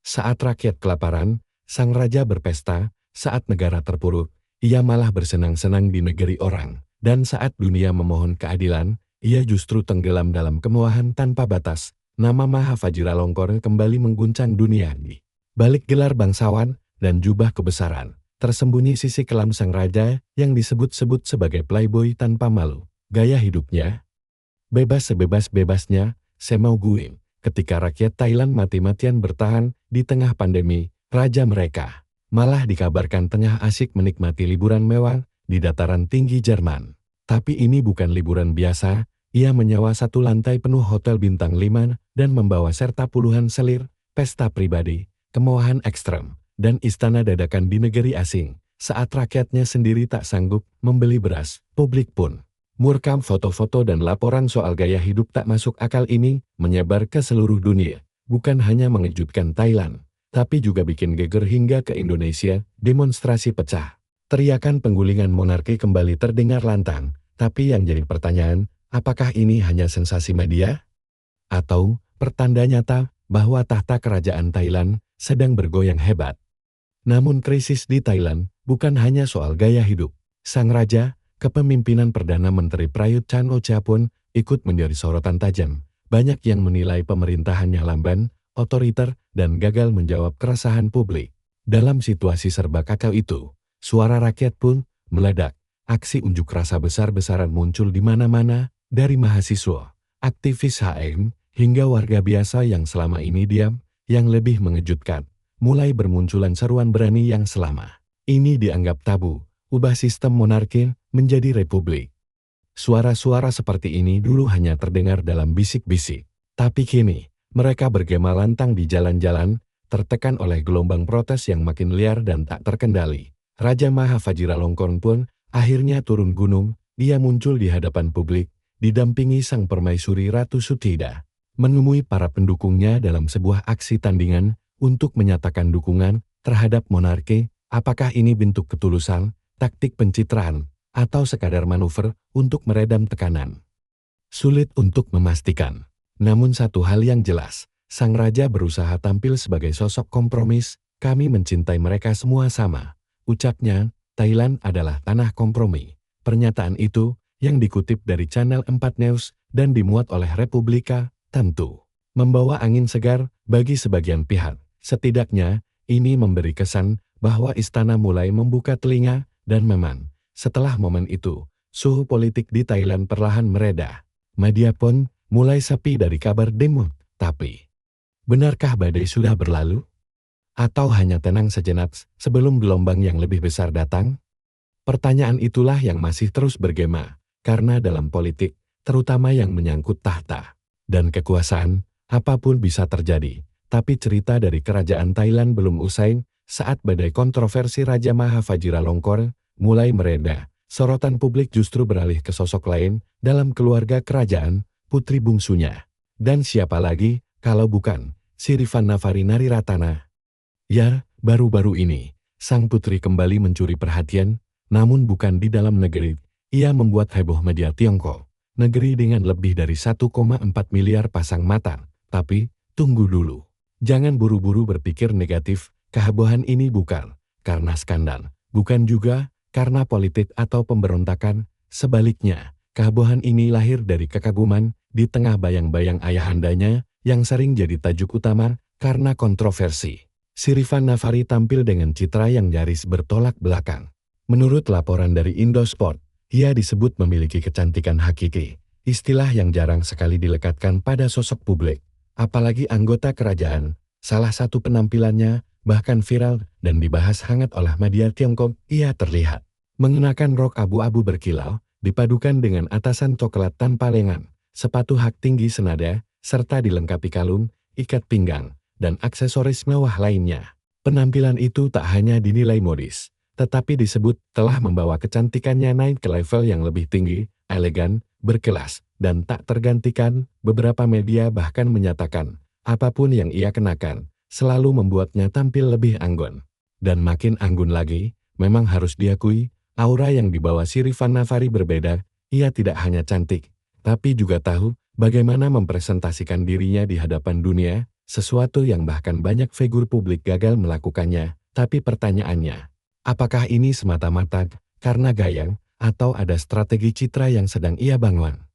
Saat rakyat kelaparan, sang raja berpesta. Saat negara terpuruk, ia malah bersenang-senang di negeri orang. Dan saat dunia memohon keadilan, ia justru tenggelam dalam kemewahan tanpa batas. Nama Mahafajiralongkorn kembali mengguncang dunia. Di balik gelar bangsawan dan jubah kebesaran, tersembunyi sisi kelam sang raja yang disebut-sebut sebagai playboy tanpa malu. Gaya hidupnya bebas sebebas-bebasnya, semau gue. Ketika rakyat Thailand mati-matian bertahan di tengah pandemi, raja mereka malah dikabarkan tengah asik menikmati liburan mewah di dataran tinggi Jerman. Tapi ini bukan liburan biasa, ia menyewa satu lantai penuh hotel bintang 5 dan membawa serta puluhan selir, pesta pribadi, kemewahan ekstrem, dan istana dadakan di negeri asing. Saat rakyatnya sendiri tak sanggup membeli beras, publik pun murekam foto-foto dan laporan soal gaya hidup tak masuk akal ini menyebar ke seluruh dunia. Bukan hanya mengejutkan Thailand, tapi juga bikin geger hingga ke Indonesia. Demonstrasi pecah. Teriakan penggulingan monarki kembali terdengar lantang. Tapi yang jadi pertanyaan, apakah ini hanya sensasi media? Atau pertanda nyata bahwa tahta kerajaan Thailand sedang bergoyang hebat? Namun krisis di Thailand bukan hanya soal gaya hidup. Sang raja, kepemimpinan Perdana Menteri Prayut Chan-o-cha pun ikut menjadi sorotan tajam. Banyak yang menilai pemerintahannya lamban, otoriter, dan gagal menjawab keresahan publik. Dalam situasi serba kacau itu, suara rakyat pun meledak. Aksi unjuk rasa besar-besaran muncul di mana-mana, dari mahasiswa, aktivis HM, hingga warga biasa yang selama ini diam. Yang lebih mengejutkan, mulai bermunculan seruan berani yang selama ini dianggap tabu, ubah sistem monarki menjadi republik. Suara-suara seperti ini dulu hanya terdengar dalam bisik-bisik, tapi kini mereka bergema lantang di jalan-jalan, tertekan oleh gelombang protes yang makin liar dan tak terkendali. Raja Mahafajiralongkorn pun akhirnya turun gunung. Dia muncul di hadapan publik, didampingi sang permaisuri Ratu Sutida, menemui para pendukungnya dalam sebuah aksi tandingan untuk menyatakan dukungan terhadap monarki. Apakah ini bentuk ketulusan, taktik pencitraan, atau sekadar manuver untuk meredam tekanan? Sulit untuk memastikan. Namun satu hal yang jelas, sang raja berusaha tampil sebagai sosok kompromis. Kami mencintai mereka semua sama, ucapnya. Thailand adalah tanah kompromi. Pernyataan itu, yang dikutip dari Channel 4 News dan dimuat oleh Republika, tentu membawa angin segar bagi sebagian pihak. Setidaknya, ini memberi kesan bahwa istana mulai membuka telinga, dan memang, setelah momen itu, suhu politik di Thailand perlahan mereda. Media pun mulai sepi dari kabar demo. Tapi, benarkah badai sudah berlalu? Atau hanya tenang sejenak sebelum gelombang yang lebih besar datang? Pertanyaan itulah yang masih terus bergema, karena dalam politik, terutama yang menyangkut tahta dan kekuasaan, apapun bisa terjadi. Tapi cerita dari kerajaan Thailand belum usai. Saat badai kontroversi Raja Mahafajiralongkorn mulai mereda, sorotan publik justru beralih ke sosok lain dalam keluarga kerajaan, putri bungsunya. Dan siapa lagi, kalau bukan Sirivan Navarinariratana. Ya, baru-baru ini, sang putri kembali mencuri perhatian, namun bukan di dalam negeri. Ia membuat heboh media Tiongkok, negeri dengan lebih dari 1,4 miliar pasang mata. Tapi, tunggu dulu. Jangan buru-buru berpikir negatif. Kehebohan ini bukan karena skandal, bukan juga karena politik atau pemberontakan. Sebaliknya, kehebohan ini lahir dari kekaguman di tengah bayang-bayang ayahandanya yang sering jadi tajuk utama karena kontroversi. Sirivan Navari tampil dengan citra yang nyaris bertolak belakang. Menurut laporan dari Indosport, ia disebut memiliki kecantikan hakiki, istilah yang jarang sekali dilekatkan pada sosok publik, apalagi anggota kerajaan. Salah satu penampilannya bahkan viral dan dibahas hangat oleh media Tiongkok. Ia terlihat mengenakan rok abu-abu berkilau, dipadukan dengan atasan coklat tanpa lengan, sepatu hak tinggi senada, serta dilengkapi kalung, ikat pinggang, dan aksesoris mewah lainnya. Penampilan itu tak hanya dinilai modis, tetapi disebut telah membawa kecantikannya naik ke level yang lebih tinggi, elegan, berkelas, dan tak tergantikan. Beberapa media bahkan menyatakan, apapun yang ia kenakan, selalu membuatnya tampil lebih anggun. Dan makin anggun lagi, memang harus diakui, aura yang dibawa Sirivan Navari berbeda. Ia tidak hanya cantik, tapi juga tahu bagaimana mempresentasikan dirinya di hadapan dunia. sesuatu yang bahkan banyak figur publik gagal melakukannya. Tapi pertanyaannya, apakah ini semata-mata karena gaya, atau ada strategi citra yang sedang ia bangun?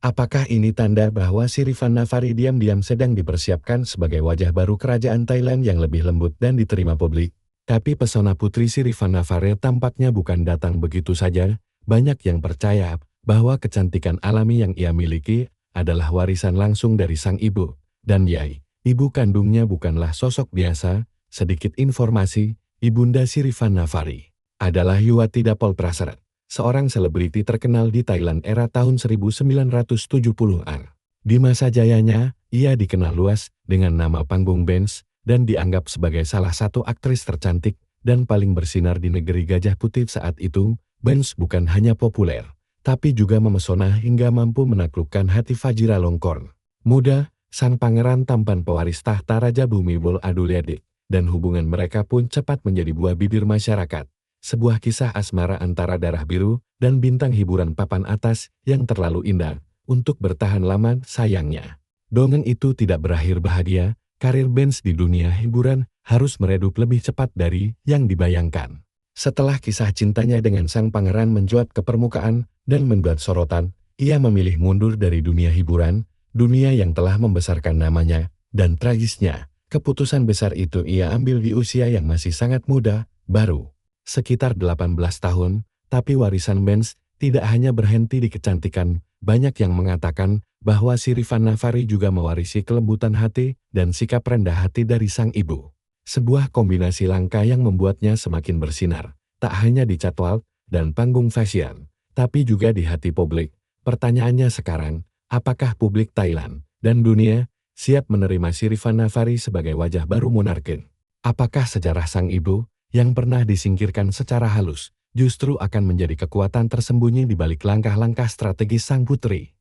Apakah ini tanda bahwa Sirivannavari diam-diam sedang dipersiapkan sebagai wajah baru kerajaan Thailand yang lebih lembut dan diterima publik? Tapi pesona Putri Sirivannavari tampaknya bukan datang begitu saja. Banyak yang percaya bahwa kecantikan alami yang ia miliki adalah warisan langsung dari sang ibu. Dan ibu kandungnya bukanlah sosok biasa. Sedikit informasi, Ibunda Sirivannavari adalah Yuwati Dapolprasert, seorang selebriti terkenal di Thailand era tahun 1970-an. Di masa jayanya, ia dikenal luas dengan nama panggung Benz dan dianggap sebagai salah satu aktris tercantik dan paling bersinar di negeri Gajah Putih saat itu. Benz bukan hanya populer, tapi juga memesona hingga mampu menaklukkan hati Fajira Longkorn. Muda, sang pangeran tampan pewaris tahta Raja Bumi Bol Adulyadej, dan hubungan mereka pun cepat menjadi buah bibir masyarakat. Sebuah kisah asmara antara darah biru dan bintang hiburan papan atas yang terlalu indah untuk bertahan lama. Sayangnya, dongeng itu tidak berakhir bahagia. Karir Benz di dunia hiburan harus meredup lebih cepat dari yang dibayangkan. Setelah kisah cintanya dengan sang pangeran mencuat ke permukaan dan membuat sorotan, ia memilih mundur dari dunia hiburan, dunia yang telah membesarkan namanya, dan tragisnya, keputusan besar itu ia ambil di usia yang masih sangat muda, baru sekitar 18 tahun, tapi warisan Benz tidak hanya berhenti di kecantikan. Banyak yang mengatakan bahwa Sirivannavari juga mewarisi kelembutan hati dan sikap rendah hati dari sang ibu. Sebuah kombinasi langka yang membuatnya semakin bersinar, tak hanya di catwalk dan panggung fashion, tapi juga di hati publik. Pertanyaannya sekarang, apakah publik Thailand dan dunia siap menerima Sirivannavari sebagai wajah baru monarki? Apakah sejarah sang ibu, yang pernah disingkirkan secara halus, justru akan menjadi kekuatan tersembunyi di balik langkah-langkah strategis sang putri?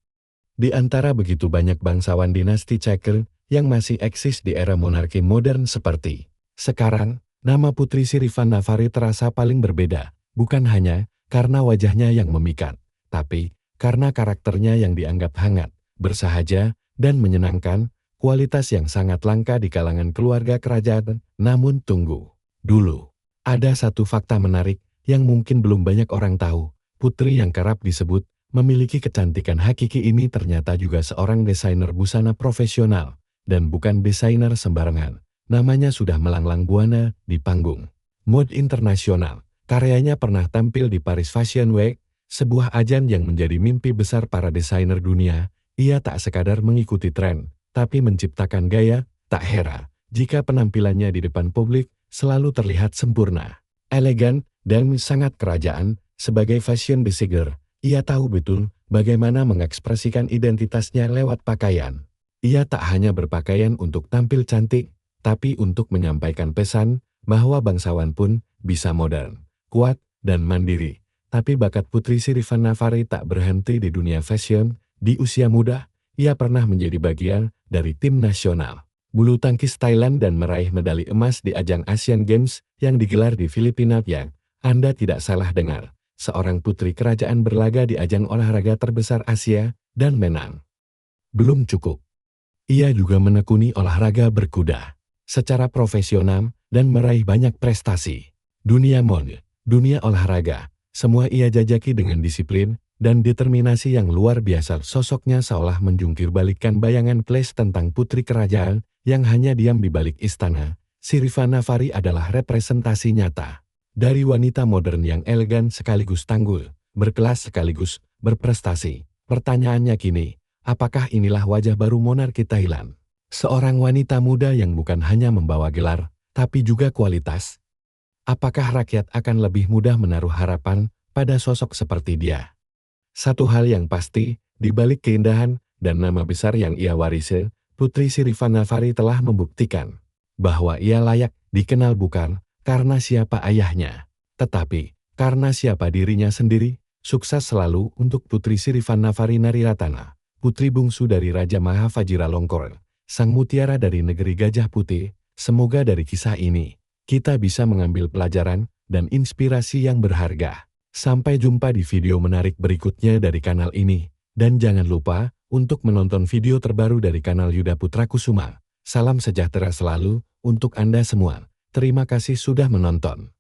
Di antara begitu banyak bangsawan dinasti Chaker yang masih eksis di era monarki modern seperti sekarang, nama Putri Sirivannavari terasa paling berbeda, bukan hanya karena wajahnya yang memikat, tapi karena karakternya yang dianggap hangat, bersahaja, dan menyenangkan, kualitas yang sangat langka di kalangan keluarga kerajaan. Namun tunggu dulu, ada satu fakta menarik yang mungkin belum banyak orang tahu. Putri yang kerap disebut memiliki kecantikan hakiki ini ternyata juga seorang desainer busana profesional, dan bukan desainer sembarangan. Namanya sudah melanglang buana di panggung mode internasional. Karyanya pernah tampil di Paris Fashion Week, sebuah ajang yang menjadi mimpi besar para desainer dunia. Ia tak sekadar mengikuti tren, tapi menciptakan gaya. Tak heran jika penampilannya di depan publik selalu terlihat sempurna, elegan, dan sangat kerajaan. Sebagai fashion designer, ia tahu betul bagaimana mengekspresikan identitasnya lewat pakaian. Ia tak hanya berpakaian untuk tampil cantik, tapi untuk menyampaikan pesan bahwa bangsawan pun bisa modern, kuat, dan mandiri. Tapi bakat Putri Sirivannavari tak berhenti di dunia fashion. Di usia muda, ia pernah menjadi bagian dari tim nasional bulu tangkis Thailand dan meraih medali emas di ajang Asian Games yang digelar di Filipina. Yang Anda tidak salah dengar, seorang putri kerajaan berlaga di ajang olahraga terbesar Asia dan menang. Belum cukup, ia juga menekuni olahraga berkuda secara profesional dan meraih banyak prestasi. Dunia mode, dunia olahraga, semua ia jajaki dengan disiplin dan determinasi yang luar biasa. Sosoknya seolah menjungkir balikkan bayangan flash tentang putri kerajaan yang hanya diam di balik istana. Sirivannavari adalah representasi nyata dari wanita modern yang elegan sekaligus tangguh, berkelas sekaligus berprestasi. Pertanyaannya kini, apakah inilah wajah baru monarki Thailand? Seorang wanita muda yang bukan hanya membawa gelar, tapi juga kualitas. Apakah rakyat akan lebih mudah menaruh harapan pada sosok seperti dia? Satu hal yang pasti, di balik keindahan dan nama besar yang ia warisi, Putri Sirivannavari telah membuktikan bahwa ia layak dikenal bukan karena siapa ayahnya, tetapi karena siapa dirinya sendiri. Sukses selalu untuk Putri Sirivannavari Nariratana, putri bungsu dari Raja Maha Fajira Longkorn, sang mutiara dari negeri Gajah Putih. Semoga dari kisah ini, kita bisa mengambil pelajaran dan inspirasi yang berharga. Sampai jumpa di video menarik berikutnya dari kanal ini. Dan jangan lupa untuk menonton video terbaru dari kanal Yuda Putra Kusuma. Salam sejahtera selalu untuk Anda semua. Terima kasih sudah menonton.